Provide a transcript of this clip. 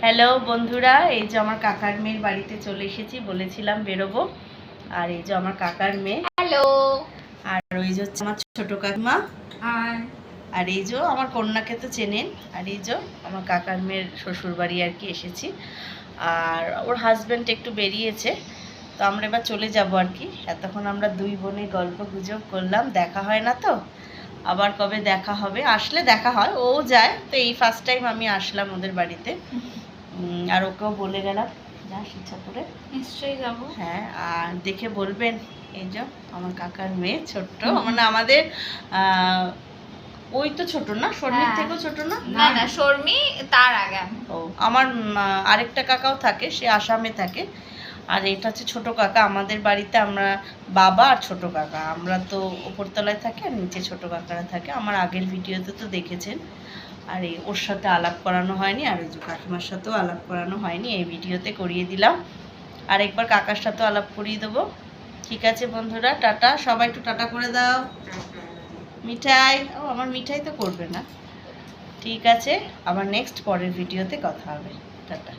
Hello বন্ধুরা, এই যে আমার কাকার মেয়ের বাড়িতে চলে এসেছি, বলেছিলাম বেরোবো। আর এই যে আমার কাকার মেয়ে, হ্যালো। আর ওই যে আমার ছোট কাকিমা, আর এই যে আমার কন্যাকে তো চেনেন। আর এই যে আমার কাকার মেয়ের শ্বশুর বাড়ি আর কি এসেছি। আর ওর হাজব্যান্ড একটু বেরিয়েছে, তো আমরা এবার চলে যাব আর কি। এতক্ষণ আমরা দুই বোনে গল্প গুজব করলাম, দেখা হয় না তো, আবার কবে দেখা হবে, আসলে দেখা হয়, ও যায় তো। এই ফার্স্ট টাইম আমি আসলাম ওদের বাড়িতে, আর ওকেও বলে গেলাম যাস ইচ্ছা করে, নিশ্চয়ই যাবো। হ্যাঁ। আর দেখে বলবেন, এই যে আমার কাকার মেয়ে ছোট্ট, মানে আমাদের ওই তো ছোট না, শর্মির থেকেও ছোট না? না না, শর্মি তার আগে। ও আমার আরেকটা কাকাও থাকে, সে আসামে থাকে। আর এটা হচ্ছে ছোট কাকা আমাদের বাড়িতে। আমরা বাবা আর ছোট কাকা, আমরা তো উপরতলায় থাকি আর নিচে ছোট কাকারা থাকে। আমার আগের ভিডিওতে তো দেখেছেন। আর এই ওর সাথে আলাপ করানো হয়নি, আর ওই যে কাকিমার সাথেও আলাপ করানো হয়নি, এই ভিডিওতে করিয়ে দিলাম। আর একবার কাকার সাথেও আলাপ করিয়ে দেবো। ঠিক আছে বন্ধুরা, টাটা। সবাই একটু টাটা করে দাও। মিঠাই, ও আমার মিঠাই তো করবে না। ঠিক আছে, আবার নেক্সট পরের ভিডিওতে কথা হবে। টাটা।